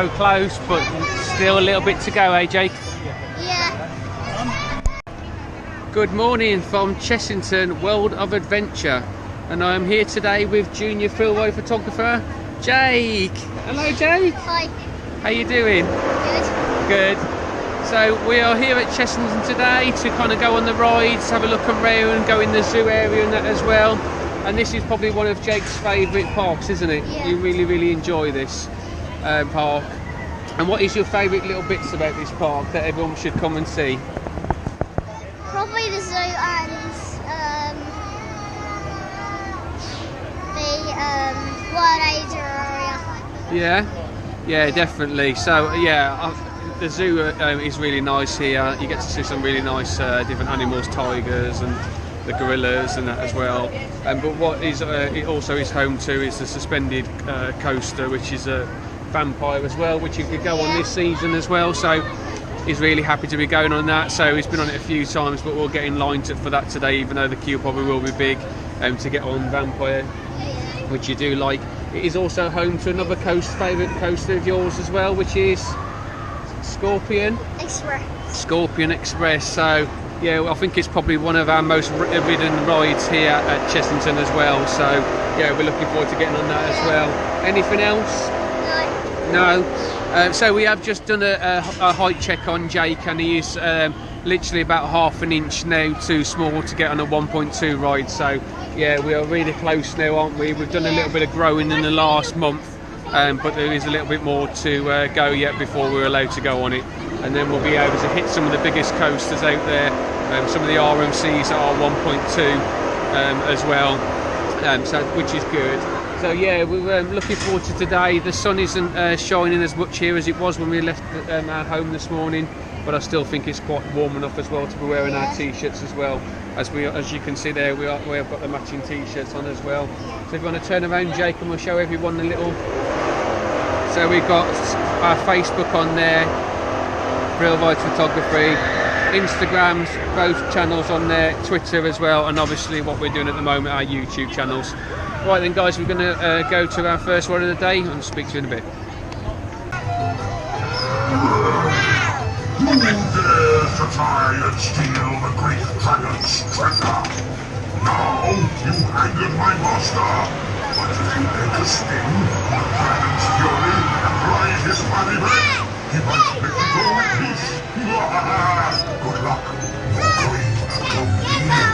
so close, but still a little bit to go, eh, Jake? Yeah. Good morning from Chessington World of Adventure, and I am here today with junior Filroy photographer Jake. Hello, Jake. Hi. How you doing? Good. Good. So we are here at Chessington today to kind of go on the rides, have a look around, go in the zoo area and that as well. And this is probably one of Jake's favourite parks, isn't it? Yeah. You really enjoy this park. And what is your favourite little bits about this park that everyone should come and see? Probably the zoo and the World Area. Yeah, definitely. So yeah, the zoo is really nice here. You get to see some really nice different animals, tigers and the gorillas and that as well. But what is it also is home to is the suspended coaster, which is a vampire as well, which you could go on this season as well. So he's really happy to be going on that. So he's been on it a few times, but we'll get in line for that today, even though the queue probably will be big to get on vampire, which you do like. It is also home to another favourite coaster of yours as well, which is Scorpion Express. So yeah, I think it's probably one of our most ridden rides here at Chessington as well. So yeah, we're looking forward to getting on that as well. Anything else? No. So we have just done a height check on Jake, and he is literally about half an inch now too small to get on a 1.2 ride. So yeah, we are really close now, aren't we? We've done a little bit of growing in the last month, but there is a little bit more to go yet before we're allowed to go on it. And then we'll be able to hit some of the biggest coasters out there, some of the RMCs that are 1.2 as well, so which is good. So yeah, we're looking forward to today. The sun isn't shining as much here as it was when we left our home this morning, but I still think it's quite warm enough as well to be wearing our t-shirts as well. As you can see there, we have got the matching t-shirts on as well. So if you want to turn around, Jake, and we'll show everyone a little. So we've got our Facebook on there, Real Ride Photography, Instagrams, both channels on there, Twitter as well, and obviously what we're doing at the moment, our YouTube channels. Right then, guys, we're going to go to our first ride of the day and speak to you in a bit. Who dares to try and steal the great dragon's treasure? Now you've angered my master, but make a sting on the dragon's fury and ride his body back. He might let you go in peace. Good luck. You're going to complete it.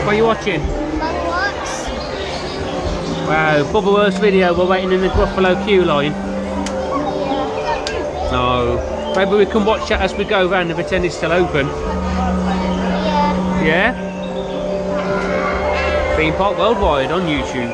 What are you watching? Bubbles. Wow, Bubbleworth's video. We're waiting in the Gruffalo queue line. No. Maybe we can watch that as we go round if it's any still open. Yeah. Yeah? Theme Park Worldwide on YouTube.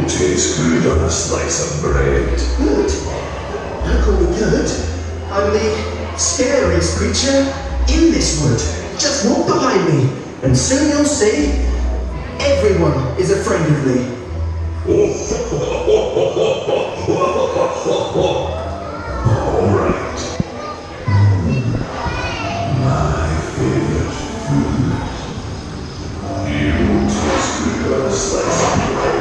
Tastes good on a slice of bread. Good? Don't call me good. I'm the scariest creature in this wood. Just walk behind me, and soon you'll see everyone is afraid of me. All right. My favorite food. You taste good on a slice of bread.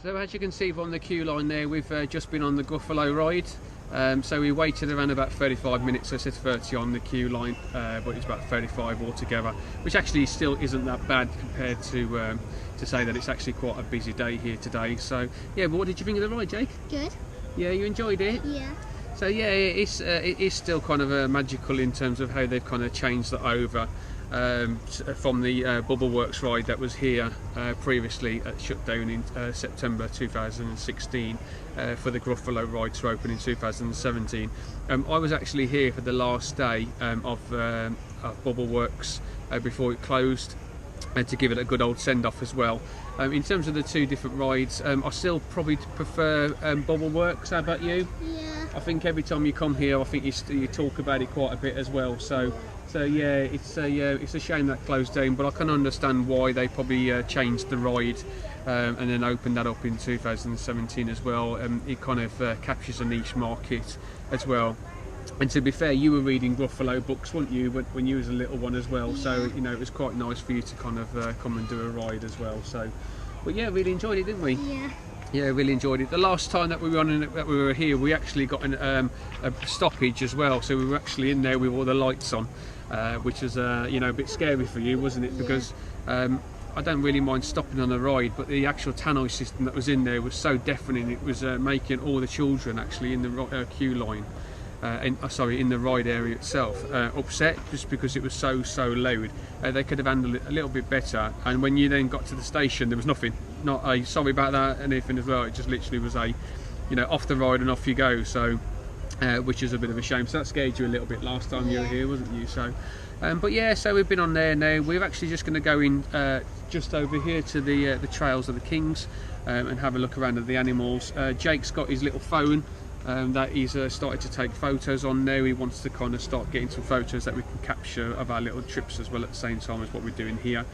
So as you can see from the queue line there, we've just been on the Gruffalo ride. So we waited around about 35 minutes, so it says 30 on the queue line, but it's about 35 altogether, which actually still isn't that bad compared to say that it's actually quite a busy day here today. So yeah, but what did you think of the ride, Jake? Good. Yeah, you enjoyed it? Yeah. So yeah, it is still kind of magical in terms of how they've kind of changed it over from the Bubbleworks ride that was here previously shut down in September 2016 for the Gruffalo ride to open in 2017. I was actually here for the last day of Bubbleworks before it closed, and to give it a good old send-off as well. In terms of the two different rides, I still probably prefer Bubbleworks. How about you? Yeah. I think every time you come here, I think you talk about it quite a bit as well. So yeah, it's a shame that closed down, but I can understand why they probably changed the ride and then opened that up in 2017 as well. It kind of captures a niche market as well. And to be fair, you were reading Gruffalo books, weren't you, when you was a little one as well? Yeah. So you know, it was quite nice for you to kind of come and do a ride as well. So, but yeah, really enjoyed it, didn't we? Yeah. Yeah, really enjoyed it. The last time that we were here, we actually got a stoppage as well. So we were actually in there with all the lights on, which was you know, a bit scary for you, wasn't it? Because I don't really mind stopping on the ride, but the actual tannoy system that was in there was so deafening. It was making all the children actually in the queue line, in the ride area itself, upset, just because it was so loud. They could have handled it a little bit better. And when you then got to the station, there was nothing. Not a sorry about that, anything as well. It just literally was a, you know, off the ride and off you go. So, which is a bit of a shame. So that scared you a little bit last time you were here, wasn't you? So, but yeah, so we've been on there now. We're actually just going to go in just over here to the Trails of the Kings and have a look around at the animals. Jake's got his little phone that he's started to take photos on now. He wants to kind of start getting some photos that we can capture of our little trips as well at the same time as what we're doing here.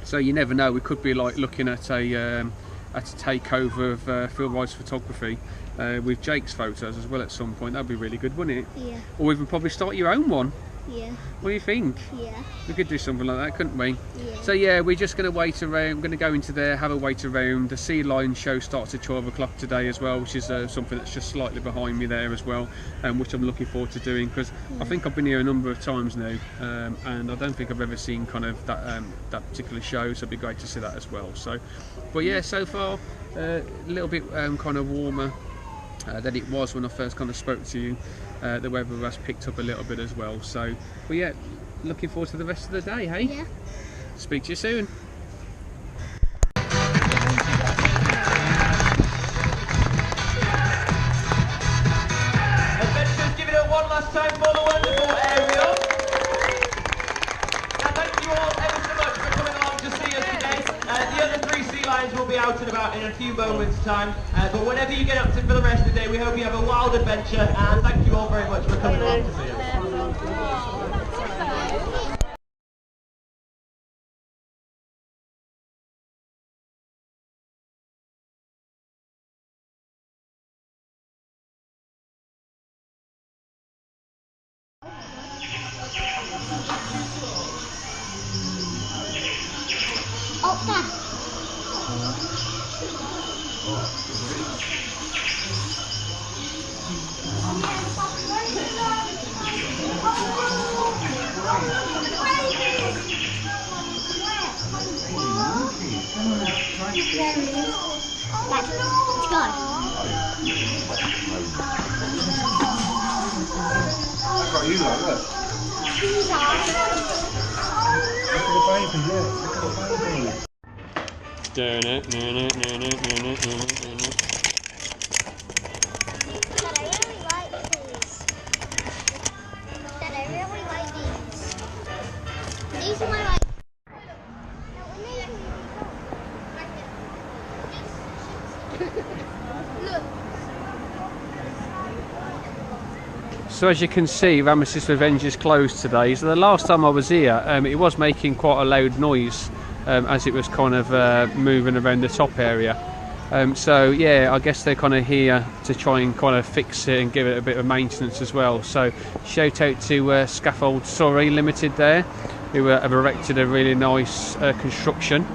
So you never know, we could be like looking at a takeover of Phil Wright's photography with Jake's photos as well at some point. That'd be really good, wouldn't it? Yeah. Or even probably start your own one. Yeah. What do you think? Yeah. We could do something like that, couldn't we? Yeah. So yeah, we're just going to wait around. We're going to go into there, have a wait around. The Sea Lion show starts at 12 o'clock today as well, which is something that's just slightly behind me there as well, which I'm looking forward to doing, because I think I've been here a number of times now, and I don't think I've ever seen kind of that particular show, so it'd be great to see that as well. So, but yeah, so far a little bit kind of warmer than it was when I first kind of spoke to you. The weather has picked up a little bit as well, so but yeah, looking forward to the rest of the day. Hey, Yeah. speak to you soon. Adventures, give it up one last time for the wonderful Ariel. And thank you all ever so much for coming along to see us today. The other 3 sea lions will be out and about in a few moments' time. But whatever you get up to for the rest of the day, we hope you have a wild adventure. And thank you all very much for coming along to see us. Oh, Dad. Let's These are my like. Look. So as you can see, Ramesses Revenge is closed today. So the last time I was here, it was making quite a loud noise as it was kind of moving around the top area. So yeah, I guess they're kind of here to try and kind of fix it and give it a bit of maintenance as well. So shout out to Scaffold Surrey Limited there, who have erected a really nice construction.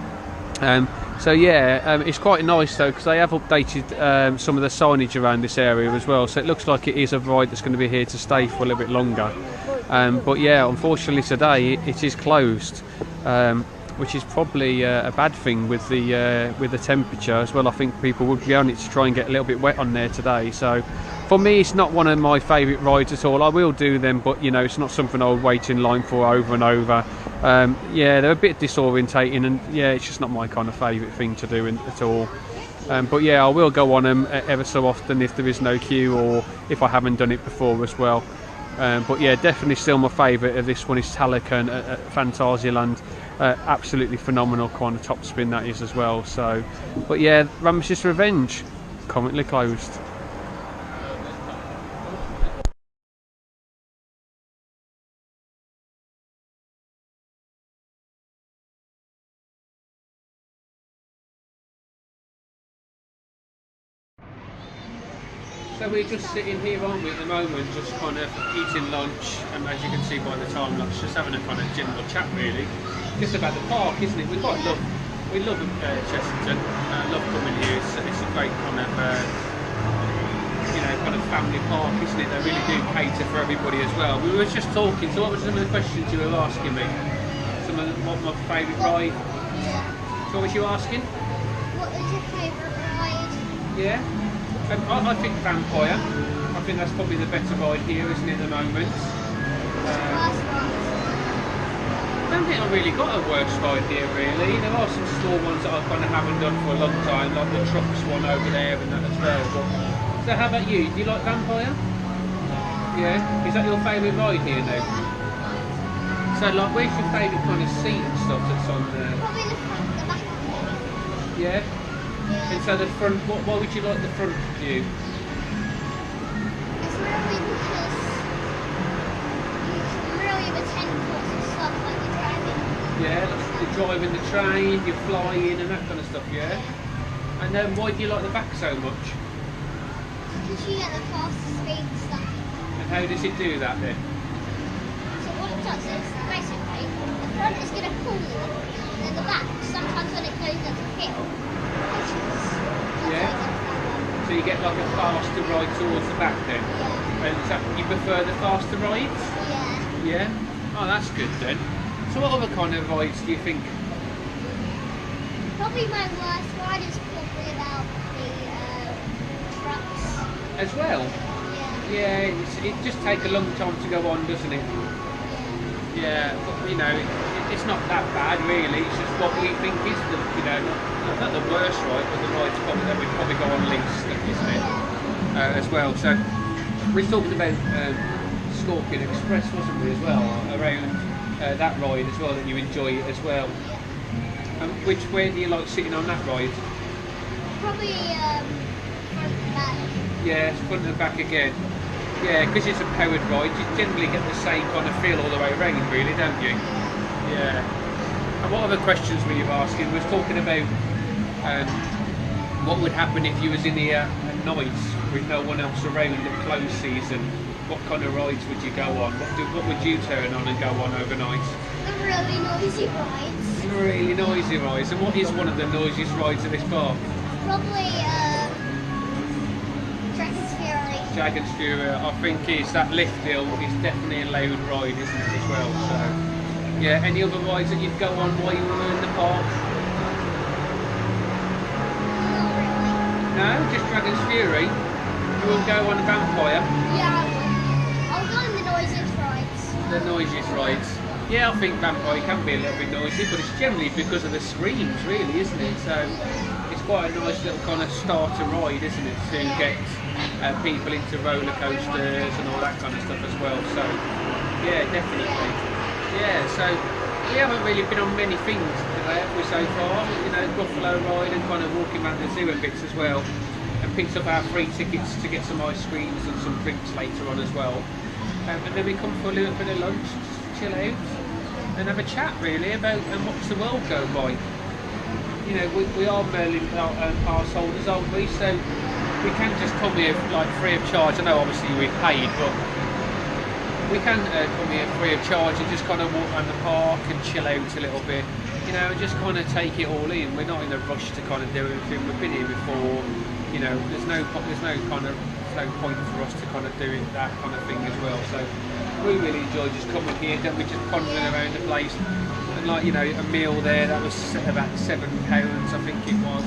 So yeah, it's quite nice though, because they have updated some of the signage around this area as well, so it looks like it is a ride that's going to be here to stay for a little bit longer. But yeah, unfortunately today it is closed, which is probably a bad thing with the temperature as well. I think people would be on it to try and get a little bit wet on there today. So for me, it's not one of my favourite rides at all. I will do them, but you know, it's not something I would wait in line for over and over. Yeah, they're a bit disorientating, and yeah, it's just not my kind of favourite thing to do at all. But yeah, I will go on them ever so often if there is no queue, or if I haven't done it before as well. But yeah, definitely still my favourite of this one is Talican at Phantasialand. Absolutely phenomenal kind of top spin that is as well. So, but yeah, Ramesses Revenge currently closed. So we're just sitting here, aren't we, at the moment, just kind of eating lunch, and as you can see by the time lapse, just having a kind of general chat really, just about the park, isn't it? We quite love we love Chessington. Love coming here. It's a great kind of kind of family park, isn't it? They really do cater for everybody as well. We were just talking. So what were some of the questions you were asking me? Some of what my favourite ride. Yeah. So what was you asking? What is your favourite ride? Yeah. I think Vampire. I think that's probably the better ride here, isn't it, at the moment? Last one. I don't think I've really got a worse ride here, really. There are some small ones that I kind of haven't done for a long time, like the trucks one over there and that as well. But, so how about you? Do you like Vampire? Yeah. Is that your favourite ride here now? So, like, where's your favourite kind of seat and stuff that's on there? Probably the front, the back of it. Yeah. Yeah. And so the front, why would you like the front view? It's really because you can really attend lots of stuff like you're driving. Yeah, like you're driving the train, you're flying and that kind of stuff, yeah? And then why do you like the back so much? Because you get the faster speed stuff. And how does it do that then? So what it does is, basically, the front is going to pull you, and then the back, sometimes when it goes into hill, Yeah. So you get like a faster ride towards the back then? Yeah. And so you prefer the faster rides? Yeah. Yeah? Oh, that's good then. So what other kind of rides do you think? Probably my worst ride is probably about the trucks. As well? Yeah. Yeah, it just takes a long time to go on, doesn't it? Yeah, but you know, it's not that bad really. It's just what we think is the, not the worst ride, but the ride's probably that we probably go on least, isn't it? As well. So we talked about Scorpion Express, wasn't we, as well, around that ride as well, that you enjoy it as well. Where do you like sitting on that ride? Probably front and back. Yeah, it's front and back again. Yeah, because it's a powered ride, you generally get the same kind of feel all the way around, really, don't you? Yeah. And what other questions were you asking? We were talking about what would happen if you was in here at night with no one else around at close season. What kind of rides would you go on? What would you turn on and go on overnight? The really noisy rides. Really noisy rides. And what is one of the noisiest rides at this park? Probably Dragon's Fury. Dragon's Fury, I think is that lift hill is definitely a loud ride, isn't it, as well? So, yeah. Any other rides that you'd go on while you were in the park? Not really. No, just Dragon's Fury. You wouldn't go on Vampire. Yeah, I'll go on the noisiest rides. The noisiest rides. Yeah, I think Vampire can be a little bit noisy, but it's generally because of the screams, really, isn't it? So it's quite a nice little kind of starter ride, isn't it, to get people into roller coasters and all that kind of stuff as well. So yeah, definitely. Yeah, so we haven't really been on many things today, have we, so far? Gruffalo Ride and kind of walking around the zoo and bits as well, and picked up our free tickets to get some ice creams and some drinks later on as well. And then we come for a little bit of lunch, just chill out and have a chat really about and watch the world go by. We are Merlin pass holders, aren't we? So we can just come here like free of charge. I know obviously we've paid, but we can come here free of charge and just kind of walk around the park and chill out a little bit, and just kind of take it all in. We're not in a rush to kind of do everything. We've been here before, there's no point for us to kind of do that kind of thing as well. So we really enjoy just coming here, don't we, just pondering around the place. And a meal there, that was about £7, I think it was,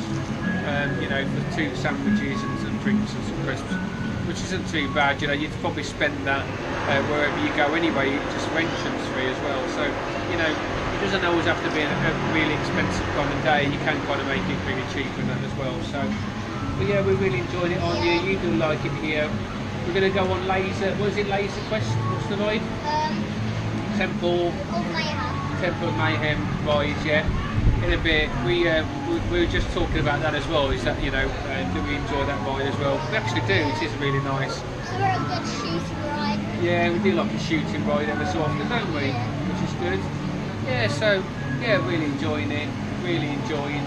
for 2 sandwiches and some drinks and some crisps, which isn't too bad. You'd probably spend that wherever you go anyway, just for entrance fee as well. So, it doesn't always have to be a really expensive kind of day. You can kind of make it really cheap and that as well. So, but yeah, we really enjoyed it on you. You do like it here. We're going to go on Laser. What is it? Laser Quest? What's the ride? Temple of Mayhem ride. Yeah. In a bit. We were just talking about that as well. Is that do we enjoy that ride as well? We actually do. It is really nice. So we're a good shooting ride. Yeah, we do like a shooting ride ever so often, don't we? Yeah. Which is good. Yeah. So yeah, really enjoying it. Really enjoying.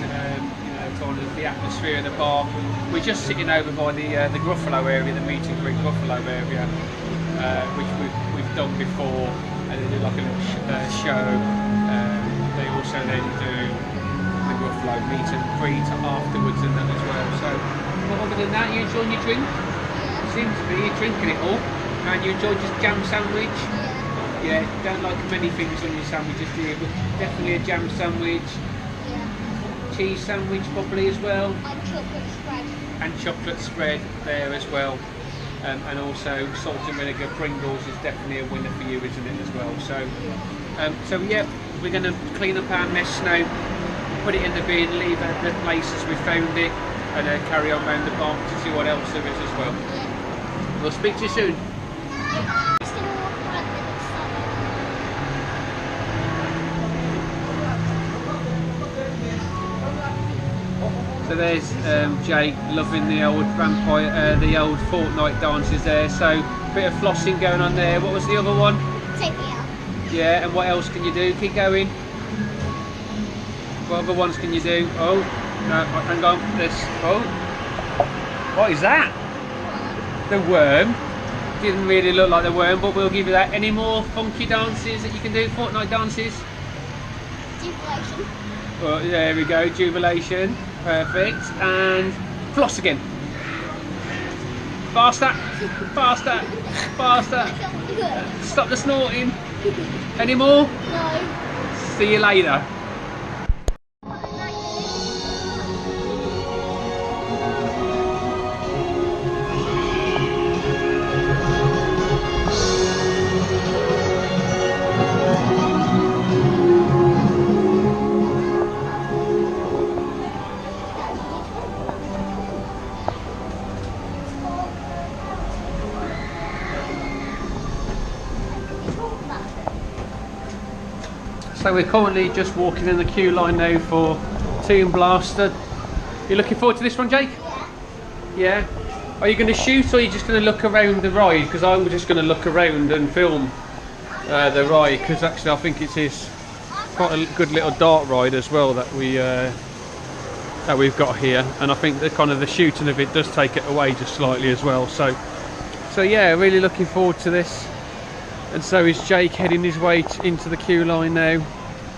Kind of the atmosphere in the park. We're just sitting over by the Gruffalo area, the meet and greet Gruffalo area, which we've done before. And they do like a little show. They also then do the Gruffalo meet and greet afterwards and that as well. So, but other than that, you enjoying your drink? Seems to be you're drinking it all, and you enjoy just jam sandwich. Yeah, don't like many things on your sandwiches, do you? But definitely a jam sandwich. Cheese sandwich probably as well. And chocolate spread. And chocolate spread there as well. And also salt and vinegar Pringles is definitely a winner for you, isn't it, as well? So yeah, we're going to clean up our mess now, put it in the bin, leave it at the place as we found it, and carry on round the park to see what else there is as well. We'll speak to you soon. So there's Jake loving the old vampire, the old Fortnite dances there. So bit of flossing going on there. What was the other one? Take me out. Yeah, and what else can you do? Keep going. What other ones can you do? Oh, no, hang on. This. Oh, what is that? The worm. Didn't really look like the worm, but we'll give you that. Any more funky dances that you can do? Fortnite dances? Jubilation. Well, there we go. Jubilation. Perfect. And floss again. Faster. Faster. Faster. Stop the snorting. Any more? No. See you later. So we're currently just walking in the queue line now for Toon Blaster. You looking forward to this one, Jake? Yeah. Are you going to shoot or are you just going to look around the ride? Because I'm just going to look around and film the ride, because actually I think it is quite a good little dart ride as well that we've got here, and I think the kind of the shooting of it does take it away just slightly as well. So yeah, really looking forward to this. And so is Jake, heading his way into the queue line now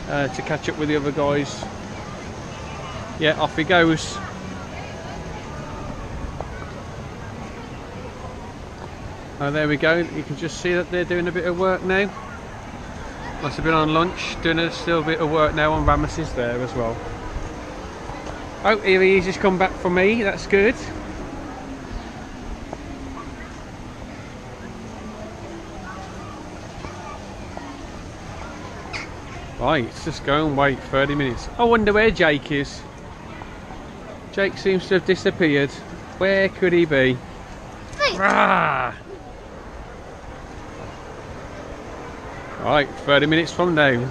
to catch up with the other guys. Yeah, off he goes. Oh, there we go. You can just see that they're doing a bit of work now. Must have been on lunch, doing a still bit of work now on Ramesses there as well. Oh, here he is, just come back for me. That's good. Right, let's just go and wait 30 minutes. I wonder where Jake is. Jake seems to have disappeared. Where could he be? Ah! Right, 30 minutes from now.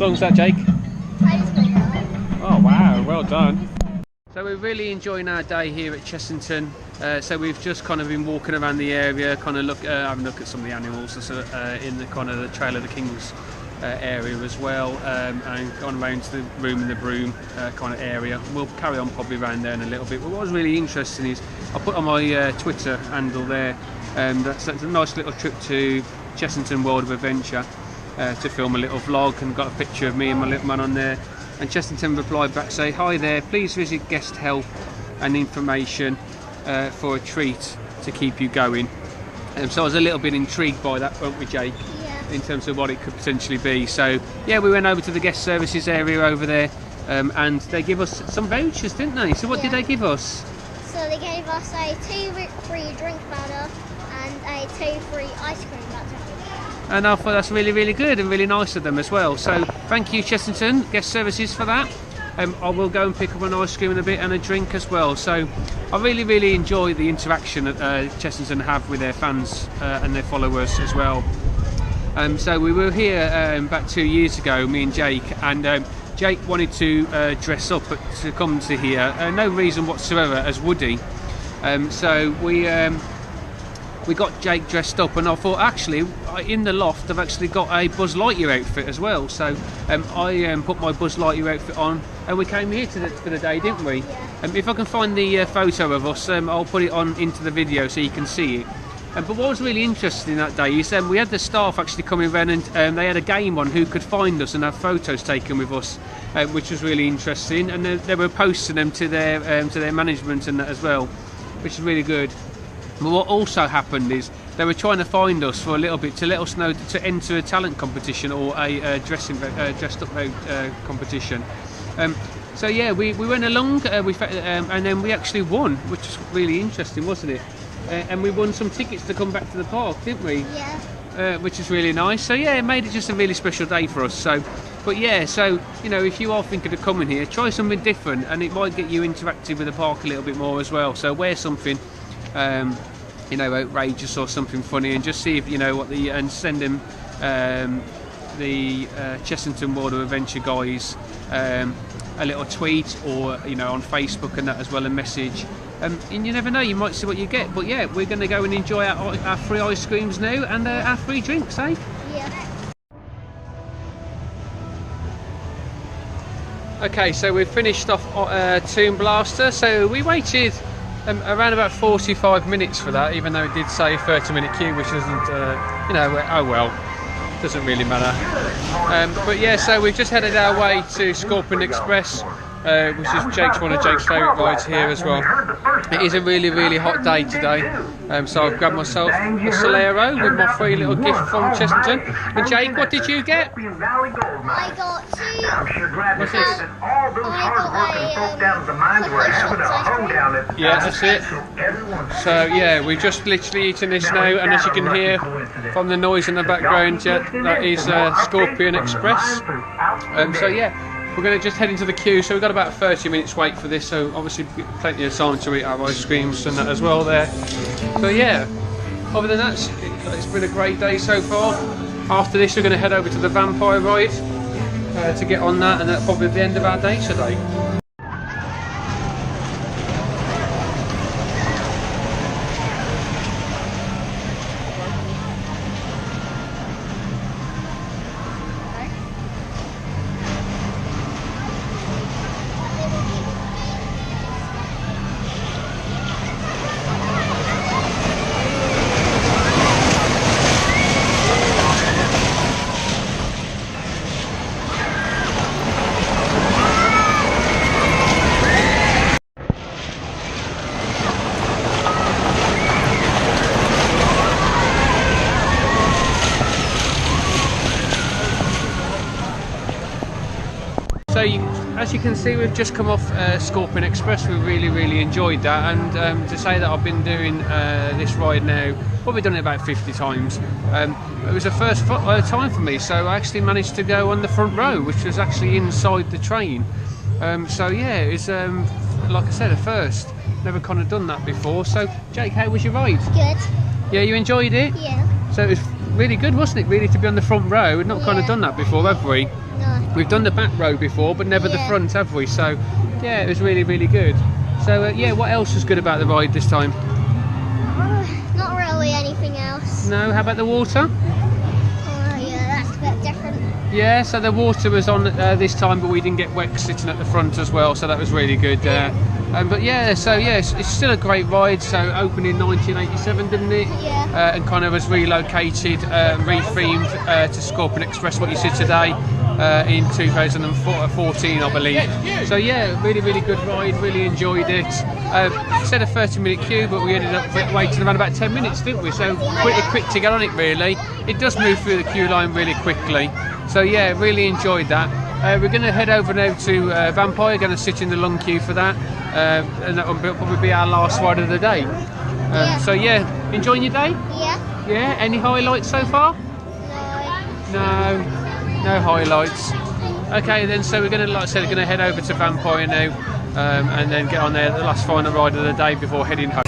long's that, Jake? 20 minutes. Oh wow, well done. So we're really enjoying our day here at Chessington. So we've just kind of been walking around the area, kind of having a look at some of the animals in the kind of the Trail of the Kings area as well, and gone around to the Room in the Broom kind of area. We'll carry on probably around there in a little bit. But what was really interesting is I put on my Twitter handle there, that's a nice little trip to Chessington World of Adventure to film a little vlog, and got a picture of me and my little man on there. And Chessington replied back, say, "Hi there, please visit guest help and information for a treat to keep you going." So I was a little bit intrigued by that, weren't we, Jake? Yeah. In terms of what it could potentially be. So yeah, we went over to the guest services area over there, and they give us some vouchers, didn't they? So what did they give us? So they gave us a 2 free drink powder and a 2 free ice cream voucher. And I thought that's really, really good and really nice of them as well. So thank you, Chessington Guest Services, for that. I will go and pick up an ice cream in a bit and a drink as well. So I really, really enjoy the interaction that Chessington have with their fans and their followers as well. So we were here about 2 years ago, me and Jake, and Jake wanted to dress up to come to here. No reason whatsoever, as Woody. So we got Jake dressed up, and I thought, actually, in the loft I've actually got a Buzz Lightyear outfit as well. So I put my Buzz Lightyear outfit on, and we came here for the day, didn't we? If I can find the photo of us, I'll put it on into the video so you can see it. But what was really interesting that day is we had the staff actually coming around, and they had a game on who could find us and have photos taken with us, which was really interesting. And they were posting them to their management and that as well, which is really good. But what also happened is they were trying to find us for a little bit to let us know to enter a talent competition or a dressed up competition. So yeah, we went along, and then we actually won, which was really interesting, wasn't it? And we won some tickets to come back to the park, didn't we? Yeah. Which is really nice. So yeah, it made it just a really special day for us. So, but yeah, so you know, if you are thinking of coming here, try something different, and it might get you interactive with the park a little bit more as well. So wear something, you know, outrageous or something funny, and just see if you know what and send them the Chessington World of Adventure guys a little tweet, or you know, on Facebook and that as well, a message. And you never know, you might see what you get. But yeah, we're going to go and enjoy our free ice creams now, and our free drinks, eh? Yeah. Okay, so we've finished off Toon Blaster. So we waited around about 45 minutes for that, even though it did say 30-minute queue, which isn't, you know, oh well, doesn't really matter. But yeah, so we've just headed our way to Scorpion Express, which is one of Jake's favourite rides here as well. It is a really, really hot day today, so I've grabbed myself a Solero with my free little gift from Chessington. And Jake, what did you get? I got 2. What's this? Yeah, that's it. So yeah, we've just literally eaten this now, and as you can hear from the noise in the background, that is Scorpion Express. So yeah, we're going to just head into the queue. So we've got about 30 minutes wait for this, so obviously plenty of time to eat our ice creams and that as well there. So yeah, other than that, it's been a great day so far. After this we're going to head over to the Vampire Ride to get on that, and that's probably the end of our day today. So as you can see, we've just come off Scorpion Express. We really, really enjoyed that, and to say that I've been doing this ride now, probably done it about 50 times. It was the first time for me, so I actually managed to go on the front row, which was actually inside the train. So yeah, it's like I said, a first. Never kind of done that before. So Jake, how was your ride? Good. Yeah, you enjoyed it? Yeah. So it was really good, wasn't it? Really, to be on the front row. We've not kind of done that before, have we? No. We've done the back row before, but never the Yeah. front, have we? So, yeah, it was really, really good. So, yeah, what else was good about the ride this time? Not really anything else. No, how about the water? Oh yeah, that's a bit different. Yeah, so the water was on this time, but we didn't get wet sitting at the front as well, so that was really good. But yeah, so yeah, it's still a great ride. So opened in 1987, didn't it? Yeah. And kind of was relocated, rethemed to Scorpion Express, what you see today, in 2014, I believe. So yeah, really, really good ride. Really enjoyed it. Said a 30-minute queue, but we ended up waiting around about 10 minutes, didn't we? So pretty quick to get on it, really. It does move through the queue line really quickly. So yeah, really enjoyed that. We're going to head over now to Vampire, going to sit in the long queue for that, and that will probably be our last ride of the day. Yeah. So yeah, enjoying your day? Yeah. Yeah, any highlights so far? No. No highlights. Okay then, so we're going to, like I said, going to head over to Vampire now, and then get on there, the last final ride of the day before heading home.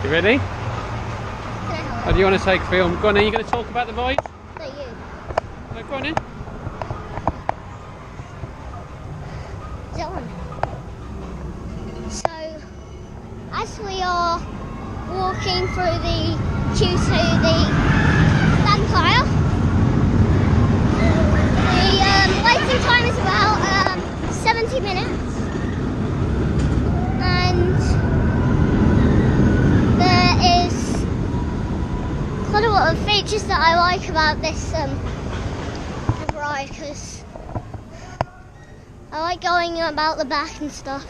You ready? Can I help? Or do you want to take film? Go on then, you going to talk about the ride? No, you. No, go on then. Is that one? So, as we are walking through the queue to the Vampire, the waiting time is about 70 minutes, and there is quite a lot of features that I like about this ride, because I like going about the back and stuff.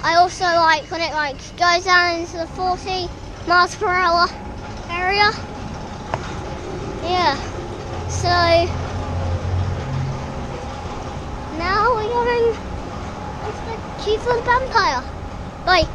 I also like when it goes down into the 40 miles per hour area. Yeah. So now we're going into the queue for the Vampire. Bye.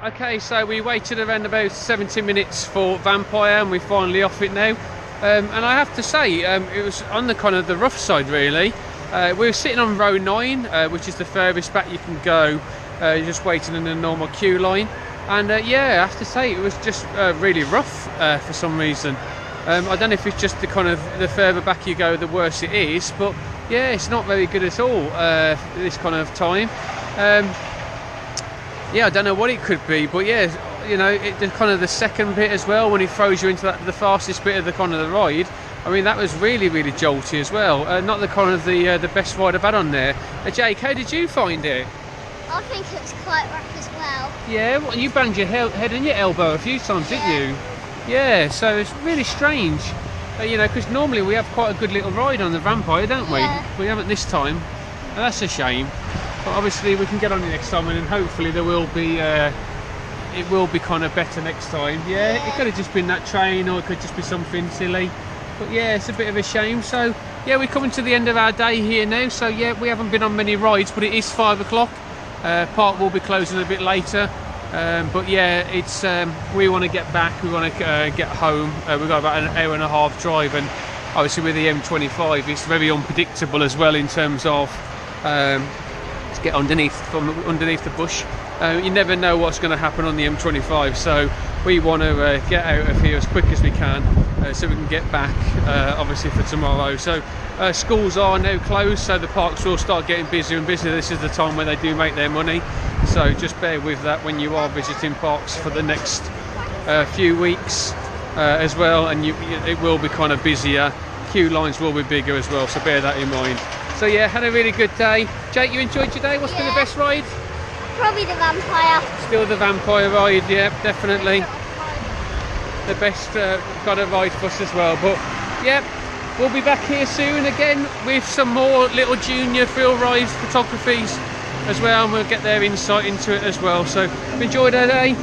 Okay, so we waited around about 70 minutes for Vampire, and we're finally off it now. And I have to say, it was on the kind of the rough side, really. We were sitting on row 9, which is the furthest back you can go, just waiting in a normal queue line. And yeah, I have to say, it was just really rough for some reason. I don't know if it's just the kind of the further back you go, the worse it is, but yeah, it's not very good at all this kind of time. Yeah, I don't know what it could be, but yeah, you know, the kind of the second bit as well, when he throws you into the fastest bit of the kind of the ride. I mean, that was really, really jolty as well. Not the kind of the best ride I've had on there. Jake, how did you find it? I think it was quite rough as well. Yeah, well, you banged your head and your elbow a few times, didn't you? Yeah, so it's really strange. You know, because normally we have quite a good little ride on the Vampire, don't we? Yeah. We haven't this time, and that's a shame. But obviously we can get on it next time, and hopefully there will be. It will be kind of better next time. Yeah, it could have just been that train, or it could just be something silly. But yeah, it's a bit of a shame. So yeah, we're coming to the end of our day here now. So yeah, we haven't been on many rides, but it is 5 o'clock. Park will be closing a bit later. But yeah, it's we want to get back. We want to get home. We've got about an hour and a half drive, and obviously with the M25, it's very unpredictable as well in terms of to get underneath the bush. You never know what's going to happen on the M25, so we want to get out of here as quick as we can, so we can get back obviously for tomorrow. So schools are now closed, so the parks will start getting busier and busier. This is the time where they do make their money, so just bear with that when you are visiting parks for the next few weeks as well, and it will be kind of busier. Queue lines will be bigger as well, so bear that in mind. So yeah, had a really good day. Jake, you enjoyed your day? What's been the best ride? Probably the Vampire. Still the Vampire ride, yeah, definitely. The best kind of ride for us as well. But yeah, we'll be back here soon again with some more little junior thrill ride photographies as well, and we'll get their insight into it as well. So enjoyed our day.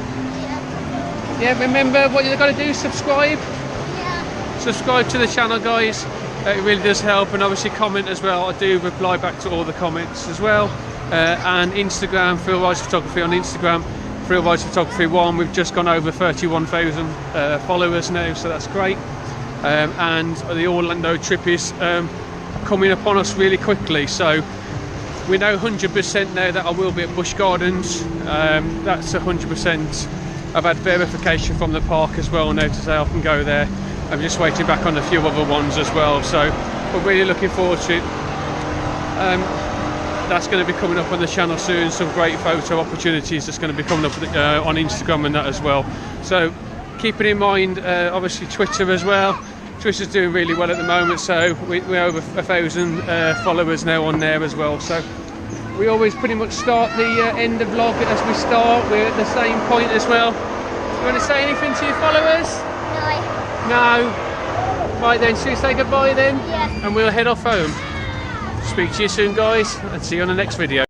Yeah, remember what you've got to do, subscribe. Yeah. Subscribe to the channel, guys. It really does help, and obviously comment as well. I do reply back to all the comments as well. And Instagram, Thrill Rides Photography on Instagram, Thrill Rides Photography 1. We've just gone over 31,000 followers now, so that's great. and the Orlando trip is coming upon us really quickly. So we know 100% now that I will be at Busch Gardens. That's 100%. I've had verification from the park as well now to say I can go there. I'm just waiting back on a few other ones as well, so we're really looking forward to it. That's going to be coming up on the channel soon. Some great photo opportunities that's going to be coming up on Instagram and that as well. So keeping in mind obviously Twitter as well. Twitter's doing really well at the moment, so we're over 1,000 followers now on there as well. So we always pretty much start the end of vlog as we start. We're at the same point as well. You want to say anything to your followers? No. Right then, should we say goodbye then? Yeah. And we'll head off home. Speak to you soon, guys, and see you on the next video.